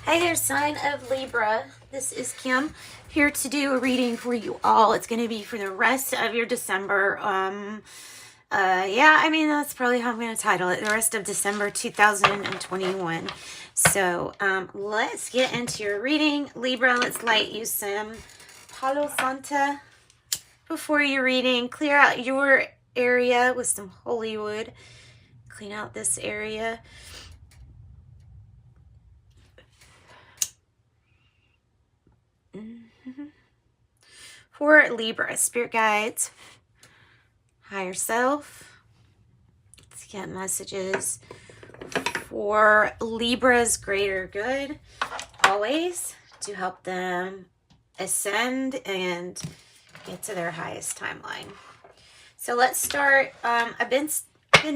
Hi there, sign of Libra. This is Kim here to do a reading for you all. It's going to be for the rest of your December. Yeah, I mean, that's probably how I'm going to title it. The rest of December 2021. So, let's get into your reading. Libra, let's light you some Palo Santa before your reading. Clear out your area with some holy wood. Clean out this area. For Libra, spirit guides, higher self. Let's get messages for Libra's greater good, always to help them ascend and get to their highest timeline. So let's start. I've been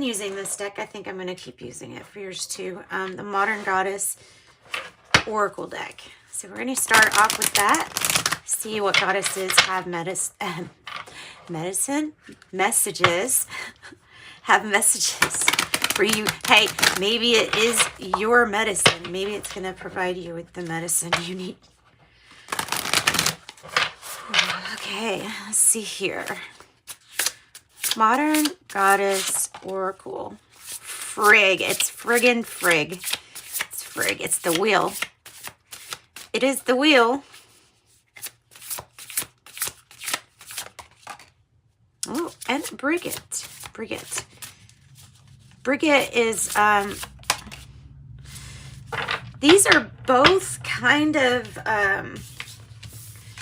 using this deck. I think I'm going to keep using it for yours too. The Modern Goddess Oracle deck. So we're going to start off with that. See what goddesses have messages, have messages for you. Hey, maybe it is your medicine. Maybe it's going to provide you with the medicine you need. Okay, let's see here. Modern Goddess Oracle. Frig. It's friggin' frig. It's frig. It's the wheel. It is the wheel. Oh, and Brigette. Brigette is, these are both kind of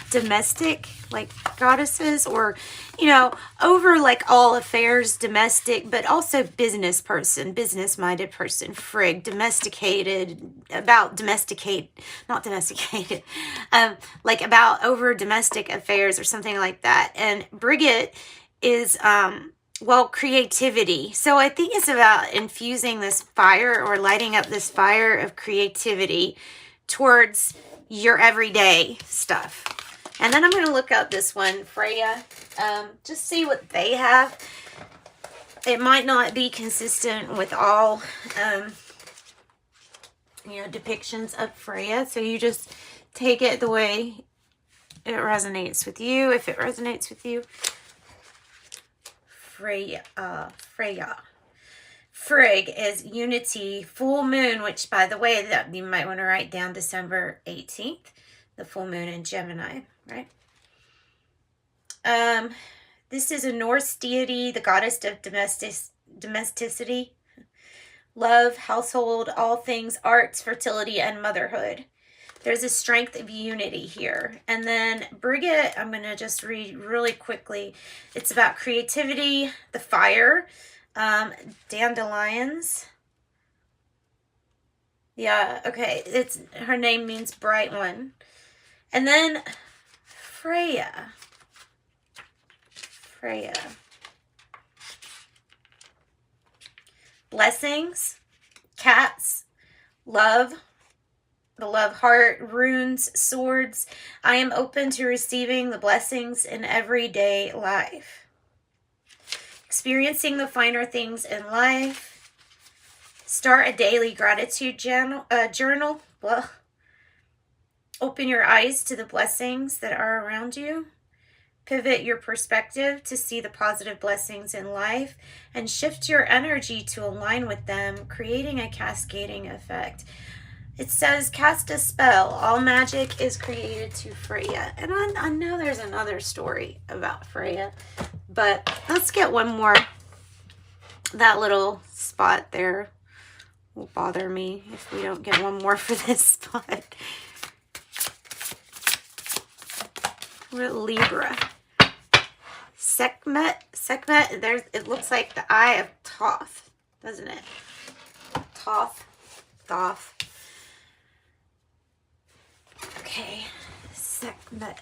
domestic, like goddesses, or, you know, over like all affairs, domestic, but also business person, business-minded person. Frig, domesticated, about domesticate, not domesticated, like about over domestic affairs or something like that. And Brigette is, well, creativity. So I think it's about infusing this fire or lighting up this fire of creativity towards your everyday stuff. And then I'm going to look up this one, Freya, just see what they have. It might not be consistent with all, you know, depictions of Freya. So you just take it the way it resonates with you, if it resonates with you. Freya. Frig is unity, full moon, which, by the way, that you might want to write down December 18th, the full moon in Gemini, right? This is a Norse deity, the goddess of domesticity, love, household, all things, arts, fertility, and motherhood. There's a strength of unity here. And then Brigette, I'm going to just read really quickly. It's about creativity, the fire, dandelions. Yeah, okay. Her name means bright one. And then Freya. Blessings, cats, love, the love heart, runes, swords. I am open to receiving the blessings in everyday life. Experiencing the finer things in life. Start a daily gratitude journal. Well, open your eyes to the blessings that are around you. Pivot your perspective to see the positive blessings in life and shift your energy to align with them, creating a cascading effect. It says, cast a spell. All magic is created to Freya. And I know there's another story about Freya, but let's get one more. That little spot there will bother me if we don't get one more for this spot. We're at Libra. Sekhmet, it looks like the eye of Thoth, doesn't it? Thoth. Okay, Sekhmet.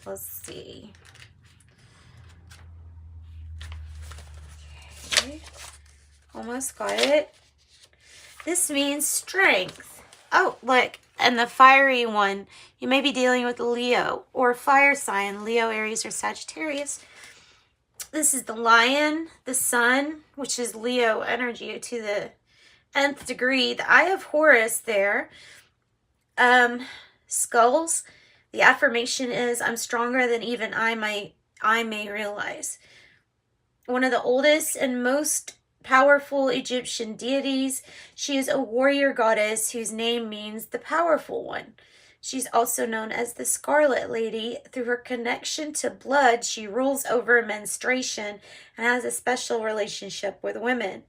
Let's see. Okay, almost got it. This means strength. Oh, look, and the fiery one, you may be dealing with Leo or fire sign, Leo, Aries, or Sagittarius. This is the lion, the sun, which is Leo energy to the nth degree. The Eye of Horus there. Skulls. The affirmation is, I'm stronger than even I may realize. One of the oldest and most powerful Egyptian deities. She is a warrior goddess whose name means the powerful one. She's also known as the Scarlet Lady. Through her connection to blood, she rules over menstruation and has a special relationship with women.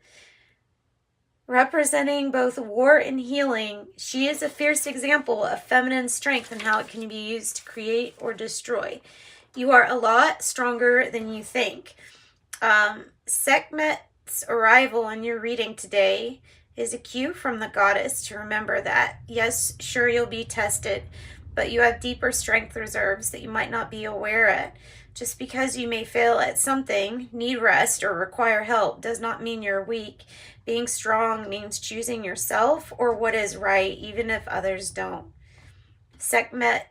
Representing both war and healing, she is a fierce example of feminine strength and how it can be used to create or destroy. You are a lot stronger than you think. Sekhmet's arrival in your reading today is a cue from the goddess to remember that, yes, sure, you'll be tested, but you have deeper strength reserves that you might not be aware of. Just because you may fail at something, need rest, or require help does not mean you're weak. Being strong means choosing yourself or what is right, even if others don't. Sekhmet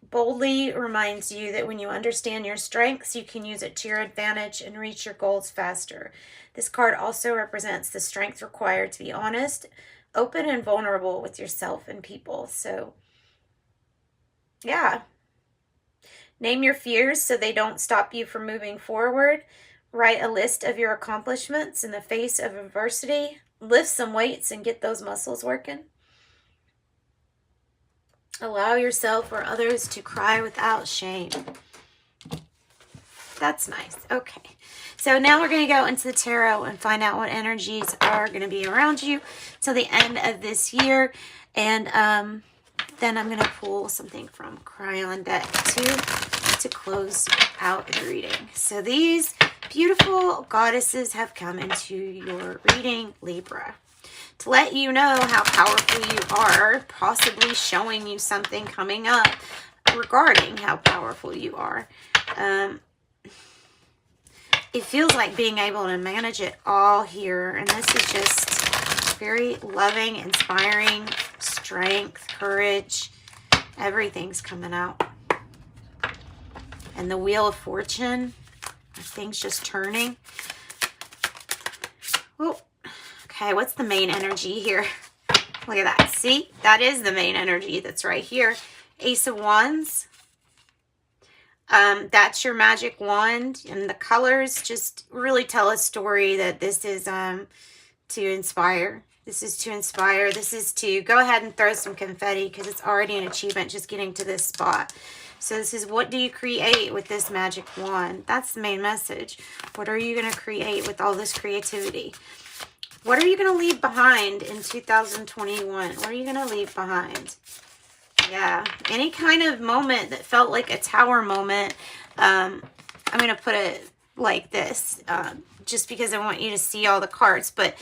boldly reminds you that when you understand your strengths, you can use it to your advantage and reach your goals faster. This card also represents the strength required to be honest, open, and vulnerable with yourself and people. So, yeah. Name your fears so they don't stop you from moving forward. Write a list of your accomplishments in the face of adversity. Lift some weights and get those muscles working. Allow yourself or others to cry without shame. That's nice. Okay. So now we're going to go into the tarot and find out what energies are going to be around you till the end of this year. And then I'm going to pull something from Cryon Deck to close out the reading. So these beautiful goddesses have come into your reading, Libra, to let you know how powerful you are, possibly showing you something coming up regarding how powerful you are. It feels like being able to manage it all here, and this is just very loving, inspiring, strength, courage. Everything's coming out. And the Wheel of Fortune, things just turning. Oh, okay, what's the main energy here? Look at that. See, that is the main energy that's right here. Ace of Wands. That's your magic wand, and the colors just really tell a story that this is to inspire. This is to inspire. This is to go ahead and throw some confetti because it's already an achievement just getting to this spot. So this is, what do you create with this magic wand? That's the main message. What are you going to create with all this creativity? What are you going to leave behind in 2021? What are you going to leave behind? Yeah, any kind of moment that felt like a tower moment. I'm going to put it like this just because I want you to see all the cards. But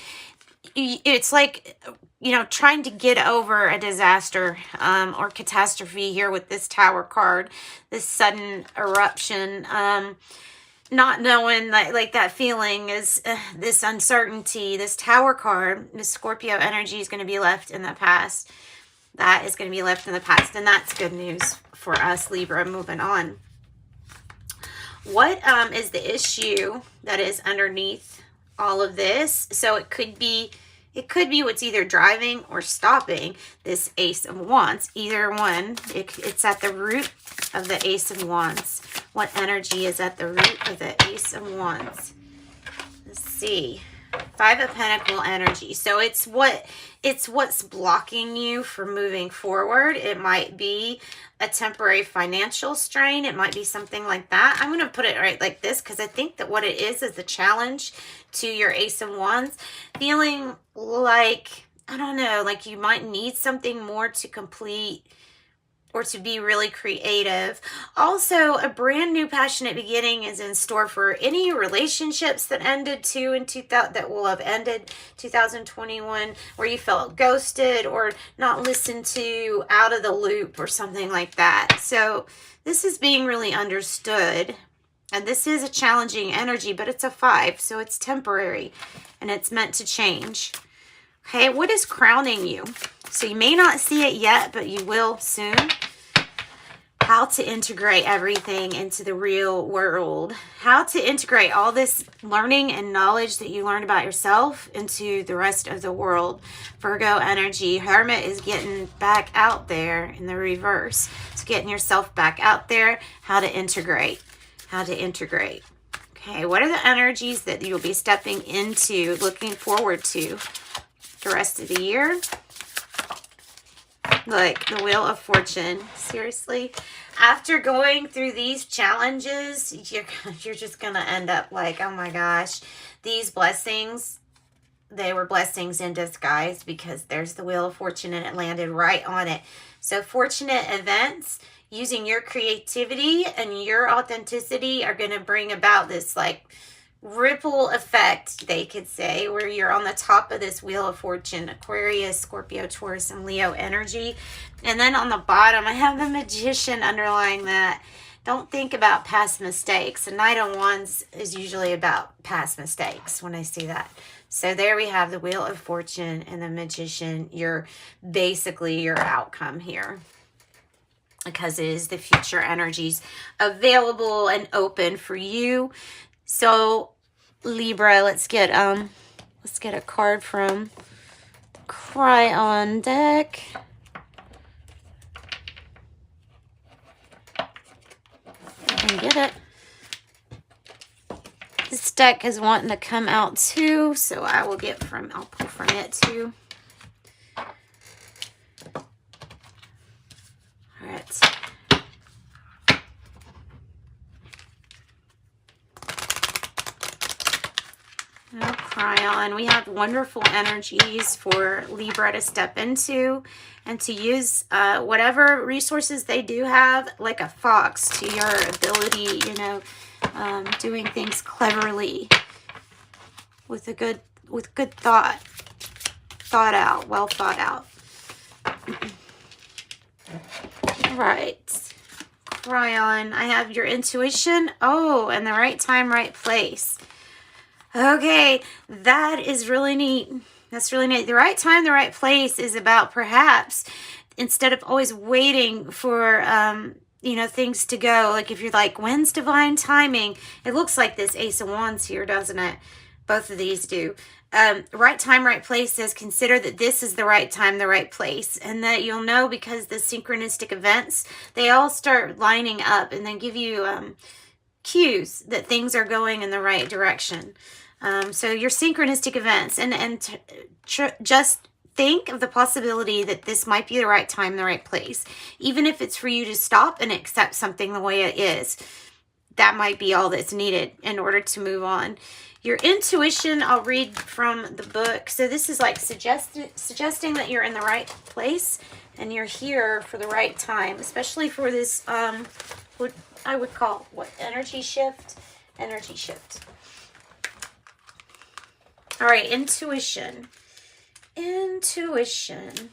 it's like, you know, trying to get over a disaster or catastrophe here with this Tower card, this sudden eruption, not knowing that, like, that feeling is this uncertainty. This Tower card, this Scorpio energy is going to be left in the past. That is going to be left in the past, and that's good news for us, Libra, moving on. What is the issue that is underneath all of this? So it could be what's either driving or stopping this Ace of Wands. Either one, it's at the root of the Ace of Wands. What energy is at the root of the Ace of Wands? Let's see. Five of Pentacles energy. So it's what's blocking you from moving forward. It might be a temporary financial strain. It might be something like that. I'm going to put it right like this because I think that what it is a challenge to your Ace of Wands. Feeling like, I don't know, like you might need something more to complete or to be really creative. Also, a brand new passionate beginning is in store for any relationships that ended that will have ended 2021, where you felt ghosted or not listened to, out of the loop or something like that. So this is being really understood, and this is a challenging energy, but it's a 5, so it's temporary and it's meant to change. Okay, what is crowning you? So you may not see it yet, but you will soon. how to integrate everything into the real world, how to integrate all this learning and knowledge that you learned about yourself into the rest of the world. Virgo energy, Hermit is getting back out there in the reverse. So getting yourself back out there, how to integrate, Okay, what are the energies that you'll be stepping into, looking forward to the rest of the year? Like the Wheel of Fortune. Seriously, after going through these challenges, you're just gonna end up like, oh my gosh, these blessings, they were blessings in disguise, because there's the Wheel of Fortune and it landed right on it. So fortunate events using your creativity and your authenticity are going to bring about this like ripple effect, they could say, where you're on the top of this Wheel of Fortune, Aquarius, Scorpio, Taurus, and Leo energy. And then on the bottom, I have the Magician underlying that. Don't think about past mistakes. The Knight of Wands is usually about past mistakes when I see that. So there we have the Wheel of Fortune and the Magician. Basically your outcome here, because it is the future energies available and open for you. So Libra, let's get a card from the Cryon deck. I can get it. This deck is wanting to come out too, so I'll pull from it too. All right. Oh, Cryon. We have wonderful energies for Libra to step into and to use whatever resources they do have, like a fox, to your ability, doing things cleverly with good thought out, well thought out. Right. Cryon, I have your intuition. Oh, and the right time, right place. Okay, that is really neat. That's really neat. The right time, the right place is about perhaps, instead of always waiting for things to go, like if you're like, when's divine timing? It looks like this Ace of Wands here, doesn't it? Both of these do. Right time, right place says consider that this is the right time, the right place. And that you'll know because the synchronistic events, they all start lining up and then give you cues that things are going in the right direction. So your synchronistic events, and just think of the possibility that this might be the right time, the right place. Even if it's for you to stop and accept something the way it is, that might be all that's needed in order to move on. Your intuition, I'll read from the book. So this is like suggesting that you're in the right place and you're here for the right time, especially for this, what I would call, energy shift? Energy shift. All right, intuition. Intuition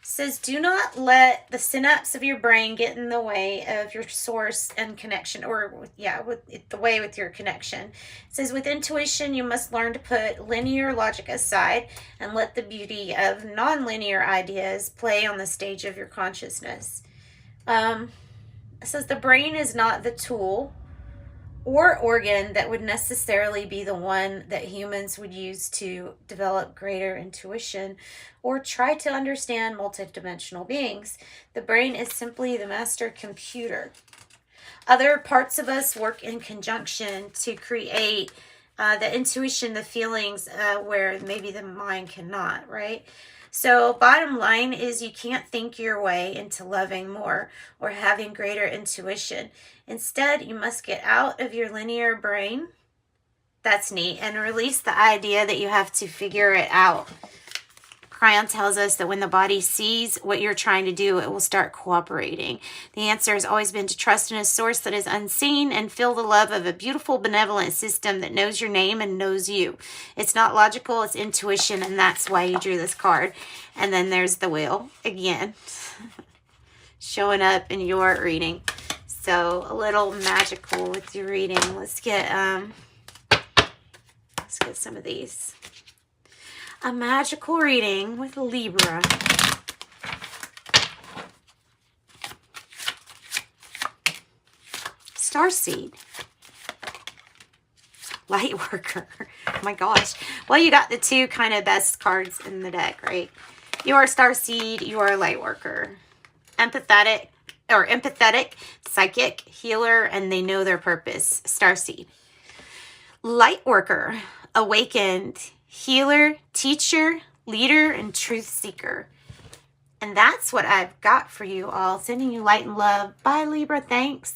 says, do not let the synapse of your brain get in the way of your source and connection, or with your connection. It says, with intuition, you must learn to put linear logic aside and let the beauty of non-linear ideas play on the stage of your consciousness. It says the brain is not the tool or organ that would necessarily be the one that humans would use to develop greater intuition or try to understand multidimensional beings. The brain is simply the master computer. Other parts of us work in conjunction to create the intuition, the feelings, where maybe the mind cannot, right? So bottom line is you can't think your way into loving more or having greater intuition. Instead, you must get out of your linear brain. That's neat. And release the idea that you have to figure it out. Cryon tells us that when the body sees what you're trying to do, it will start cooperating. The answer has always been to trust in a source that is unseen and feel the love of a beautiful, benevolent system that knows your name and knows you. It's not logical, it's intuition, and that's why you drew this card. And then there's the wheel again, showing up in your reading. So a little magical with your reading. Let's get some of these. A magical reading with Libra. Starseed. Light worker. Oh my gosh. Well, you got the two kind of best cards in the deck, right? You are Starseed, you are a light worker. Empathetic, psychic, healer, and they know their purpose. Starseed. Light worker, awakened, healer, teacher, leader, and truth seeker. And that's what I've got for you all. Sending you light and love. Bye, Libra. Thanks.